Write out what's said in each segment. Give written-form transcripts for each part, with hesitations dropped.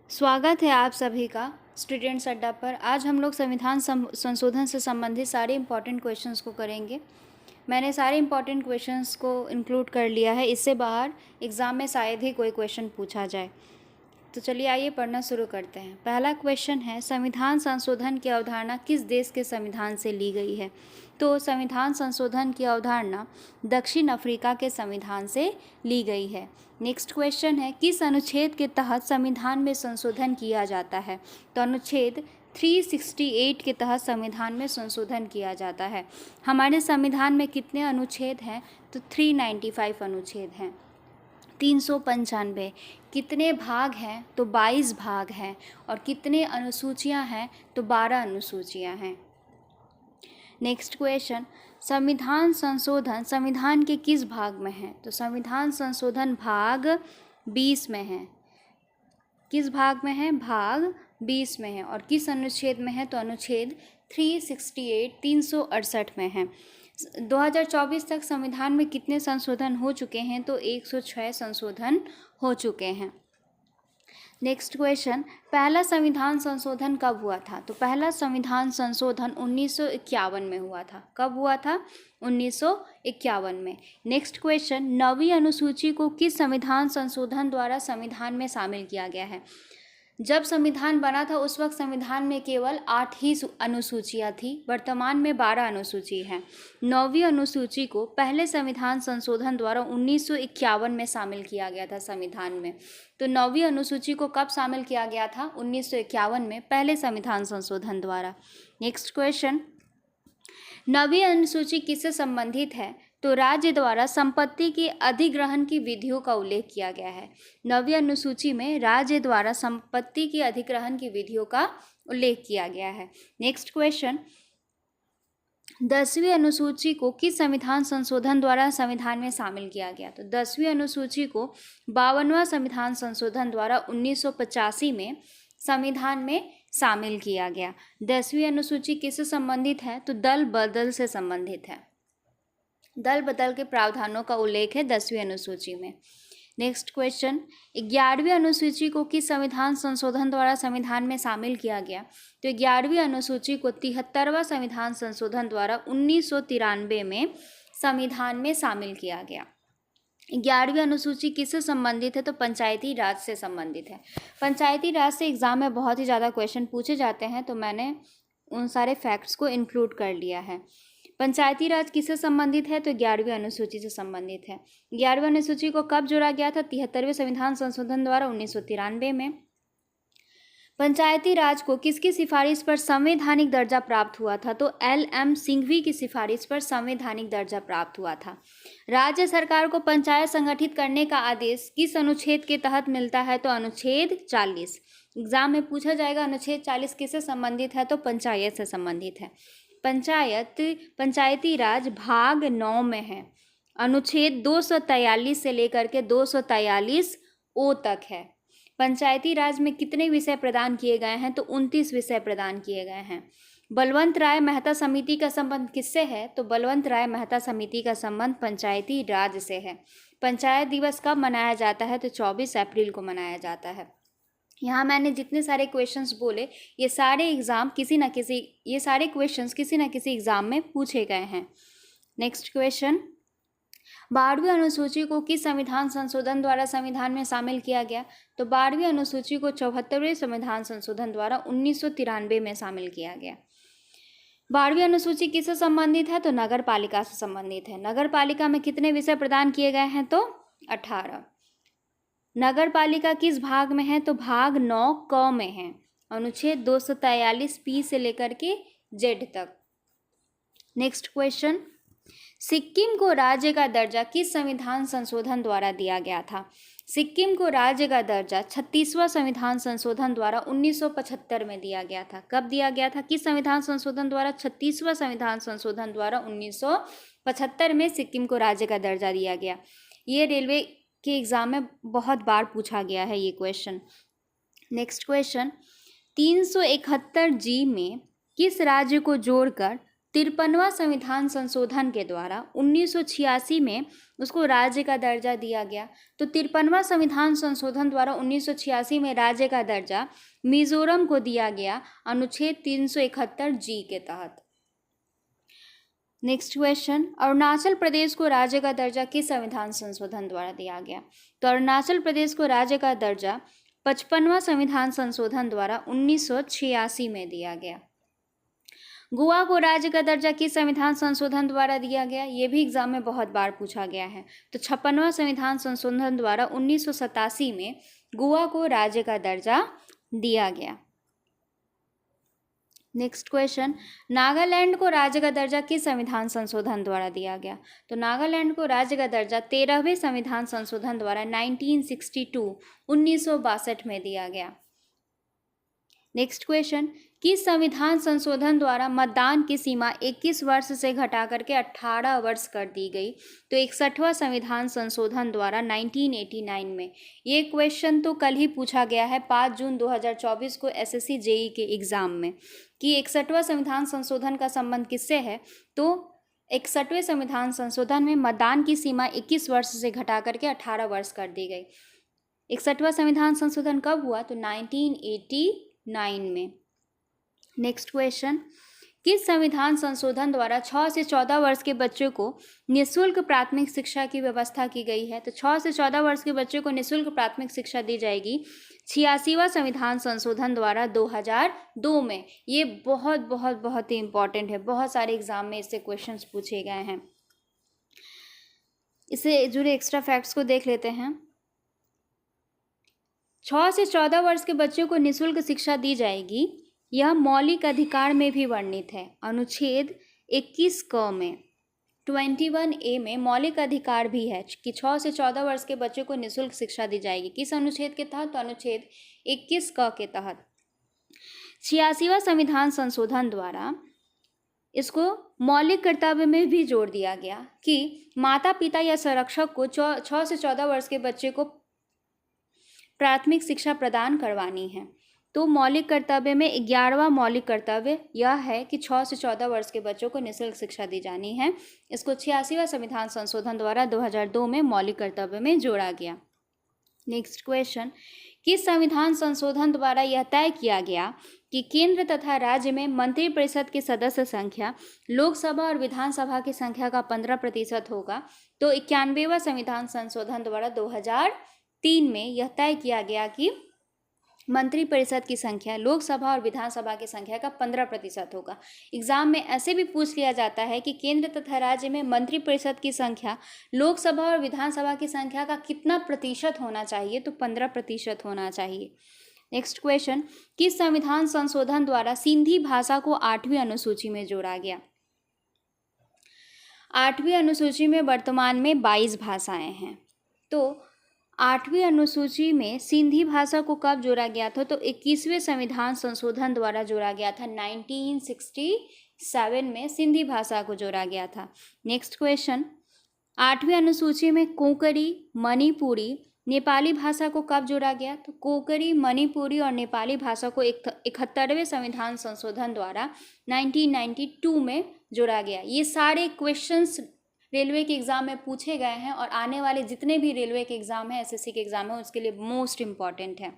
स्वागत है आप सभी का स्टूडेंट्स अड्डा पर। आज हम लोग संविधान संशोधन से संबंधित सारे इम्पॉर्टेंट क्वेश्चंस को करेंगे। मैंने सारे इम्पॉर्टेंट क्वेश्चंस को इंक्लूड कर लिया है, इससे बाहर एग्ज़ाम में शायद ही कोई क्वेश्चन पूछा जाए। तो चलिए आइए पढ़ना शुरू करते हैं। पहला क्वेश्चन है, संविधान संशोधन की अवधारणा किस देश के संविधान से ली गई है? तो संविधान संशोधन की अवधारणा दक्षिण अफ्रीका के संविधान से ली गई है। नेक्स्ट क्वेश्चन है, किस अनुच्छेद के तहत संविधान में संशोधन किया जाता है? तो अनुच्छेद 368 के तहत संविधान में संशोधन किया जाता है। हमारे संविधान में कितने अनुच्छेद हैं? तो 395 अनुच्छेद हैं। 395 कितने भाग हैं? तो 22 भाग हैं। और कितने अनुसूचियां हैं? तो 12 अनुसूचियां हैं। नेक्स्ट क्वेश्चन, संविधान संशोधन संविधान के किस भाग में है? तो संविधान संशोधन भाग 20 में है। किस भाग में है? भाग 20 में है। और किस अनुच्छेद में है? तो अनुच्छेद 368 में है। 2024 तक संविधान में कितने संशोधन हो चुके हैं? तो 106 संशोधन हो चुके हैं। नेक्स्ट क्वेश्चन, पहला संविधान संशोधन कब हुआ था? तो पहला संविधान संशोधन 1951 में हुआ था। कब हुआ था? 1951 में। नेक्स्ट क्वेश्चन, 9वीं अनुसूची को किस संविधान संशोधन द्वारा संविधान में शामिल किया गया है? जब संविधान बना था उस वक्त संविधान में केवल 8 ही अनुसूचियाँ थी, वर्तमान में 12 अनुसूची हैं। 9वीं अनुसूची को पहले संविधान संशोधन द्वारा 1951 में शामिल किया गया था संविधान में। तो 9वीं अनुसूची को कब शामिल किया गया था? 1951 में, पहले संविधान संशोधन द्वारा। नेक्स्ट क्वेश्चन, 9वीं अनुसूची किससे संबंधित है? तो राज्य द्वारा संपत्ति के अधिग्रहण की विधियों का उल्लेख किया गया है। 9वीं अनुसूची में राज्य द्वारा संपत्ति के अधिग्रहण की विधियों का उल्लेख किया गया है। नेक्स्ट क्वेश्चन, 10वीं अनुसूची को किस संविधान संशोधन द्वारा संविधान में शामिल किया गया? तो 10वीं अनुसूची को 52वां संविधान संशोधन द्वारा 1985 में संविधान में शामिल किया गया। 10वीं अनुसूची किससे संबंधित है? तो दल बदल से संबंधित है। दल बदल के प्रावधानों का उल्लेख है 10वीं अनुसूची में। नेक्स्ट क्वेश्चन, 11वीं अनुसूची को किस संविधान संशोधन द्वारा संविधान में शामिल किया गया? तो 11वीं अनुसूची को 73वां संविधान संशोधन द्वारा 1993 में संविधान में शामिल किया गया। 11वीं अनुसूची किससे संबंधित है? तो पंचायती राज से संबंधित है। पंचायती राज से एग्जाम में बहुत ही ज़्यादा क्वेश्चन पूछे जाते हैं, तो मैंने उन सारे फैक्ट्स को इंक्लूड कर लिया है। पंचायती राज किससे संबंधित है? तो 11वीं अनुसूची से संबंधित है। 11वीं अनुसूची को कब जोड़ा गया था? 73वें संविधान संशोधन द्वारा 1993 में। पंचायती राज को किसकी सिफारिश पर संवैधानिक दर्जा प्राप्त हुआ था? तो LM सिंघवी की सिफारिश पर संवैधानिक दर्जा प्राप्त हुआ था। राज्य सरकार को पंचायत संगठित करने का आदेश किस अनुच्छेद के तहत मिलता है? तो अनुच्छेद 40। एग्जाम में पूछा जाएगा अनुच्छेद 40 किससे संबंधित है? तो पंचायत से संबंधित है। पंचायती राज भाग 9 में है। अनुच्छेद 243 से लेकर के 243 ओ तक है। पंचायती राज में कितने विषय प्रदान किए गए हैं? तो 29 विषय प्रदान किए गए हैं। बलवंत राय मेहता समिति का संबंध किससे है? तो बलवंत राय मेहता समिति का संबंध पंचायती राज से है। पंचायत दिवस कब मनाया जाता है? तो 24 अप्रैल को मनाया जाता है। यहाँ मैंने जितने सारे क्वेश्चंस बोले ये सारे क्वेश्चंस किसी न किसी एग्जाम में पूछे गए हैं। नेक्स्ट क्वेश्चन, 12वीं अनुसूची को किस संविधान संशोधन द्वारा संविधान में शामिल किया गया? तो 12वीं अनुसूची को 74वें संविधान संशोधन द्वारा 1993 में शामिल किया गया। 12वीं अनुसूची किससे संबंधित है? तो नगर पालिका से संबंधित है। नगर पालिका में कितने विषय प्रदान किए गए हैं? तो 18। नगर पालिका किस भाग में है? तो भाग 9 क में है। अनुच्छेद 243 पी से लेकर के जेड तक। नेक्स्ट क्वेश्चन, सिक्किम को राज्य का दर्जा किस संविधान संशोधन द्वारा दिया गया था? सिक्किम को राज्य का दर्जा 36वां संविधान संशोधन द्वारा 1975 में दिया गया था। कब दिया गया था? किस संविधान संशोधन द्वारा? 36वां संविधान संशोधन द्वारा 1975 में सिक्किम को राज्य का दर्जा दिया गया। ये रेलवे के एग्जाम में बहुत बार पूछा गया है ये क्वेश्चन। नेक्स्ट क्वेश्चन, 371 जी में किस राज्य को जोड़कर 53वां संविधान संशोधन के द्वारा 1986 में उसको राज्य का दर्जा दिया गया। तो 53वां संविधान संशोधन द्वारा 1986 में राज्य का दर्जा मिजोरम को दिया गया अनुच्छेद 371 जी के तहत। नेक्स्ट क्वेश्चन, अरुणाचल प्रदेश को राज्य का दर्जा किस संविधान संशोधन द्वारा दिया गया? तो अरुणाचल प्रदेश को राज्य का दर्जा 55वां संविधान संशोधन द्वारा 1986 में दिया गया। गोवा को राज्य का दर्जा किस संविधान संशोधन द्वारा दिया गया? ये भी एग्जाम में बहुत बार पूछा गया है। तो 56वां संविधान संशोधन द्वारा 1987 में गोवा को राज्य का दर्जा दिया गया। नेक्स्ट क्वेश्चन, नागालैंड को राज्य का दर्जा किस संविधान संशोधन द्वारा दिया गया? तो नागालैंड को राज्य का दर्जा 13वें संविधान संशोधन द्वारा 1962 में दिया गया। नेक्स्ट क्वेश्चन, किस संविधान संशोधन द्वारा मतदान की सीमा 21 वर्ष से घटा करके 18 वर्ष कर दी गई? तो 61वां संविधान संशोधन द्वारा 1989 में। ये क्वेश्चन तो कल ही पूछा गया है 5 जून 2024 को एसएससी जेई के एग्जाम में कि 61वां संविधान संशोधन का संबंध किससे है? तो 61वें संविधान संशोधन में मतदान की सीमा 21 वर्ष से घटा करके 18 वर्ष कर दी गई। 61वां संविधान संशोधन कब हुआ? तो 1989 में। नेक्स्ट क्वेश्चन, किस संविधान संशोधन द्वारा 6 से 14 वर्ष के बच्चों को निःशुल्क प्राथमिक शिक्षा की व्यवस्था की गई है? तो 6 से 14 वर्ष के बच्चों को निःशुल्क प्राथमिक शिक्षा दी जाएगी 86वां संविधान संशोधन द्वारा 2002 में। ये बहुत ही इंपॉर्टेंट है, बहुत सारे एग्जाम में इससे क्वेश्चंस पूछे गए हैं। इससे जुड़े एक्स्ट्रा फैक्ट्स को देख लेते हैं। 6 से 14 वर्ष के बच्चों को निःशुल्क शिक्षा दी जाएगी, यह मौलिक अधिकार में भी वर्णित है। अनुच्छेद 21 क में 21A में मौलिक अधिकार भी है कि 6 से 14 वर्ष के बच्चों को निःशुल्क शिक्षा दी जाएगी। किस अनुच्छेद के तहत? तो अनुच्छेद 21 क के तहत। 86वां संविधान संशोधन द्वारा इसको मौलिक कर्तव्य में भी जोड़ दिया गया कि माता पिता या संरक्षक को 6 से 14 वर्ष के बच्चे को प्राथमिक शिक्षा प्रदान करवानी है। तो मौलिक कर्तव्य में 11वां मौलिक कर्तव्य यह है कि 6 से 14 वर्ष के बच्चों को निःशुल्क शिक्षा दी जानी है। इसको 86वां संविधान संशोधन द्वारा 2002 में मौलिक कर्तव्य में जोड़ा गया। नेक्स्ट क्वेश्चन, किस संविधान संशोधन द्वारा यह तय किया गया कि केंद्र तथा राज्य में मंत्रिपरिषद की सदस्य संख्या लोकसभा और विधानसभा की संख्या का 15% होगा? तो 91वां संविधान संशोधन द्वारा 2003 में यह तय किया गया कि मंत्रिपरिषद की संख्या लोकसभा और विधानसभा की संख्या का 15% होगा। एग्जाम में ऐसे भी पूछ लिया जाता है कि केंद्र तथा राज्य में मंत्रिपरिषद की संख्या लोकसभा और विधानसभा की संख्या का कितना प्रतिशत होना चाहिए? तो 15% होना चाहिए। नेक्स्ट क्वेश्चन, किस संविधान संशोधन द्वारा सिंधी भाषा को 8वीं अनुसूची में जोड़ा गया? 8वीं अनुसूची में वर्तमान में 22 भाषाएं हैं। तो 8वीं अनुसूची में सिंधी भाषा को कब जोड़ा गया था? तो 21वें संविधान संशोधन द्वारा जोड़ा गया था। 1967 में सिंधी भाषा को जोड़ा गया था। नेक्स्ट क्वेश्चन, 8वीं अनुसूची में कोंकणी, मणिपुरी, नेपाली भाषा को कब जोड़ा गया? तो कोंकणी, मणिपुरी और नेपाली भाषा को 71वें संविधान संशोधन द्वारा 1992 में जोड़ा गया। ये सारे क्वेश्चंस रेलवे के एग्ज़ाम में पूछे गए हैं और आने वाले जितने भी रेलवे के एग्ज़ाम है, एसएससी के एग्ज़ाम है, उसके लिए मोस्ट इम्पॉर्टेंट है।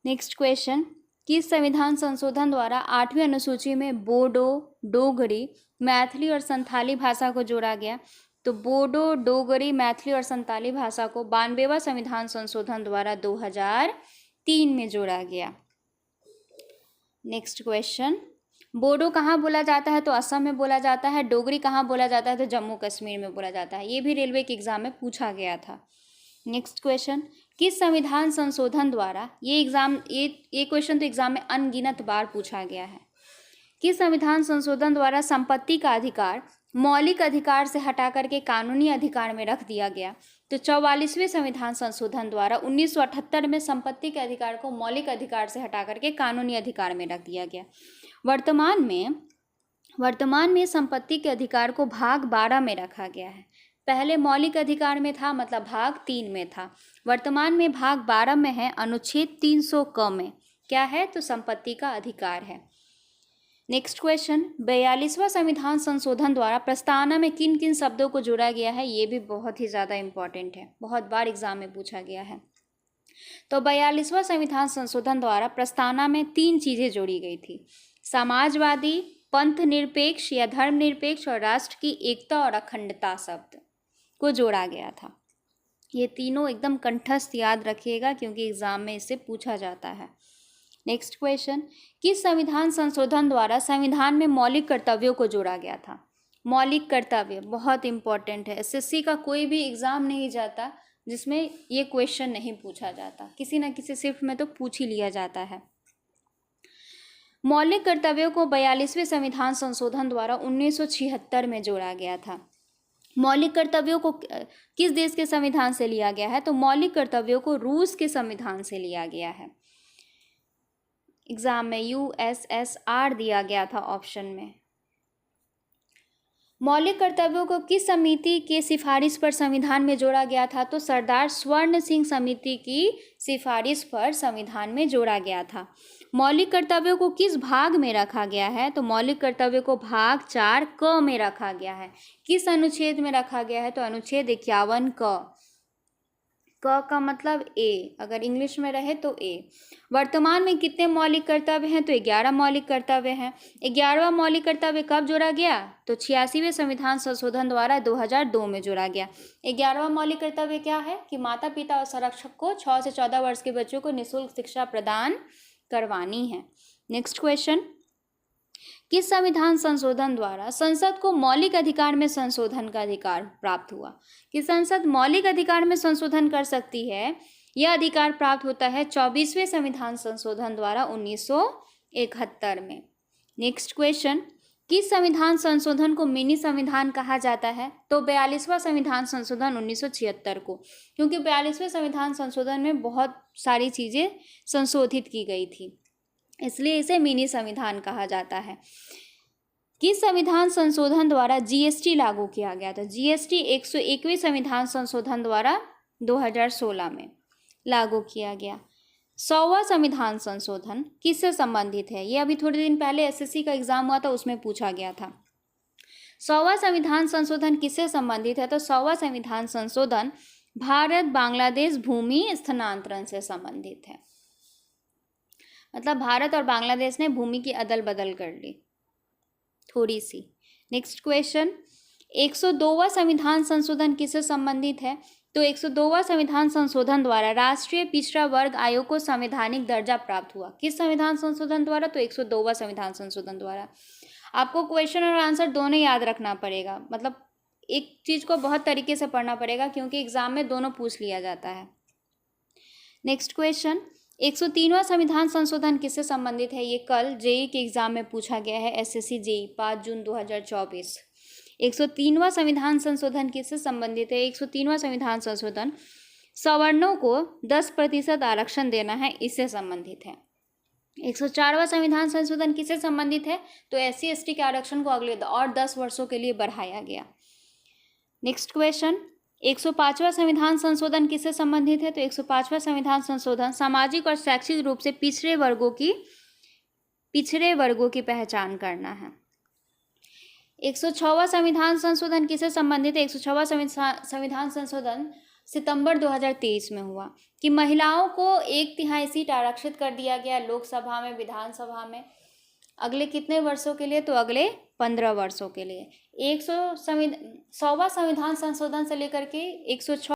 नेक्स्ट क्वेश्चन, किस संविधान संशोधन द्वारा 8वीं अनुसूची में बोडो, डोगरी, मैथिली और संथाली भाषा को जोड़ा गया? तो बोडो, डोगरी, मैथिली और संथाली भाषा को 92वां संविधान संशोधन द्वारा 2003 में जोड़ा गया। नेक्स्ट क्वेश्चन, बोडो कहाँ बोला जाता है? तो असम में बोला जाता है। डोगरी कहाँ बोला जाता है? तो जम्मू कश्मीर में बोला जाता है। ये भी रेलवे के एग्जाम में पूछा गया था। नेक्स्ट क्वेश्चन, किस संविधान संशोधन द्वारा ये क्वेश्चन तो एग्जाम में अनगिनत बार पूछा गया है। किस संविधान संशोधन द्वारा संपत्ति का अधिकार मौलिक अधिकार से हटा करके कानूनी अधिकार में रख दिया गया? तो 44वें संविधान संशोधन द्वारा 1978 में संपत्ति के अधिकार को मौलिक अधिकार से हटा करके कानूनी अधिकार में रख दिया गया। वर्तमान में संपत्ति के अधिकार को भाग 12 में रखा गया है। पहले मौलिक अधिकार में था, मतलब भाग 3 में था। वर्तमान में भाग 12 में है, अनुच्छेद 300 क में क्या है? तो संपत्ति का अधिकार है। नेक्स्ट क्वेश्चन, 42वां संविधान संशोधन द्वारा प्रस्तावना में किन किन शब्दों को जोड़ा गया है? ये भी बहुत ही ज़्यादा इंपॉर्टेंट है, बहुत बार एग्जाम में पूछा गया है। तो 42वां संविधान संशोधन द्वारा प्रस्तावना में 3 चीज़ें जोड़ी गई थी, समाजवादी, पंथ निरपेक्ष या धर्मनिरपेक्ष और राष्ट्र की एकता और अखंडता शब्द को जोड़ा गया था। ये तीनों एकदम कंठस्थ याद रखिएगा क्योंकि एग्जाम में इससे पूछा जाता है। नेक्स्ट क्वेश्चन, किस संविधान संशोधन द्वारा संविधान में मौलिक कर्तव्यों को जोड़ा गया था? मौलिक कर्तव्य बहुत इंपॉर्टेंट है, एसएससी का कोई भी एग्जाम नहीं जाता जिसमें ये क्वेश्चन नहीं पूछा जाता, किसी न किसी शिफ्ट में तो पूछ ही लिया जाता है। मौलिक कर्तव्यों को 42वें संविधान संशोधन द्वारा 1976 में जोड़ा गया था। मौलिक कर्तव्यों को किस देश के संविधान से लिया गया है? तो मौलिक कर्तव्यों को रूस के संविधान से लिया गया है। एग्जाम में यूएसएसआर दिया गया था ऑप्शन में। मौलिक कर्तव्यों को किस समिति के सिफारिश पर संविधान में जोड़ा गया था? तो सरदार स्वर्ण सिंह समिति की सिफारिश पर संविधान में जोड़ा गया था। मौलिक कर्तव्यों को किस भाग में रखा गया है? तो मौलिक कर्तव्यों को भाग 4 क में रखा गया है। किस अनुच्छेद में रखा गया है? तो अनुच्छेद 51 क का मतलब ए, अगर इंग्लिश में रहे तो ए। वर्तमान में कितने मौलिक कर्तव्य हैं? तो 11 मौलिक कर्तव्य हैं। 11वां मौलिक कर्तव्य कब जोड़ा गया? तो 86वें संविधान संशोधन द्वारा 2002 में जोड़ा गया। 11वां मौलिक कर्तव्य क्या है? कि माता पिता और संरक्षक को 6 से 14 वर्ष के बच्चों को निःशुल्क शिक्षा प्रदान करवानी है। नेक्स्ट क्वेश्चन, किस संविधान संशोधन द्वारा संसद को मौलिक अधिकार में संशोधन का अधिकार प्राप्त हुआ? कि संसद मौलिक अधिकार में संशोधन कर सकती है, यह अधिकार प्राप्त होता है 24वें संविधान संशोधन द्वारा 1971 में। नेक्स्ट क्वेश्चन, किस संविधान संशोधन को मिनी संविधान कहा जाता है? तो 42वां संविधान संशोधन 1976 को, क्योंकि 42वें संविधान संशोधन में बहुत सारी चीज़ें संशोधित की गई थी, इसलिए इसे मिनी संविधान कहा जाता है। किस संविधान संशोधन द्वारा जीएसटी लागू किया गया था? जीएसटी 101वें संविधान संशोधन द्वारा 2016 में लागू किया गया। 100वां संविधान संशोधन किससे संबंधित है? ये अभी थोड़े दिन पहले एसएससी का एग्जाम हुआ था, उसमें पूछा गया था। 100वां संविधान संशोधन किससे संबंधित है? तो 100वां संविधान संशोधन भारत बांग्लादेश भूमि स्थानांतरण से संबंधित है। मतलब भारत और बांग्लादेश ने भूमि की अदल बदल कर ली थोड़ी सी। नेक्स्ट क्वेश्चन, 102वां संविधान संशोधन किससे संबंधित है? तो 102वां संविधान संशोधन द्वारा राष्ट्रीय पिछड़ा वर्ग आयोग को संवैधानिक दर्जा प्राप्त हुआ। किस संविधान संशोधन द्वारा? तो 102वां संविधान संशोधन द्वारा। आपको क्वेश्चन और आंसर दोनों याद रखना पड़ेगा, मतलब एक चीज को बहुत तरीके से पढ़ना पड़ेगा क्योंकि एग्जाम में दोनों पूछ लिया जाता है। नेक्स्ट क्वेश्चन, 103वां संविधान संशोधन किससे संबंधित है? ये कल जेई के एग्जाम में पूछा गया है, एसएससी जेई 5 जून 2024। 103वां संविधान संशोधन किससे संबंधित है? 103वां संविधान संशोधन सवर्णों को 10% आरक्षण देना है, इससे संबंधित है। 104वां संविधान संशोधन किससे संबंधित है? तो SC ST के आरक्षण को अगले और 10 वर्षों के लिए बढ़ाया गया। नेक्स्ट क्वेश्चन, 105वां संविधान संशोधन किससे संबंधित है? तो 105वां संविधान संशोधन सामाजिक और शैक्षिक रूप से पिछड़े वर्गों की पहचान करना है। 106वां संविधान संशोधन किससे संबंधित है? 106वां संविधान संशोधन सितंबर 2023 में हुआ कि महिलाओं को 1/3 सीट आरक्षित कर दिया गया लोकसभा में, विधानसभा में। अगले कितने वर्षों के लिए? तो अगले 15 वर्षों के लिए। 100वां संविधान संशोधन से लेकर के 106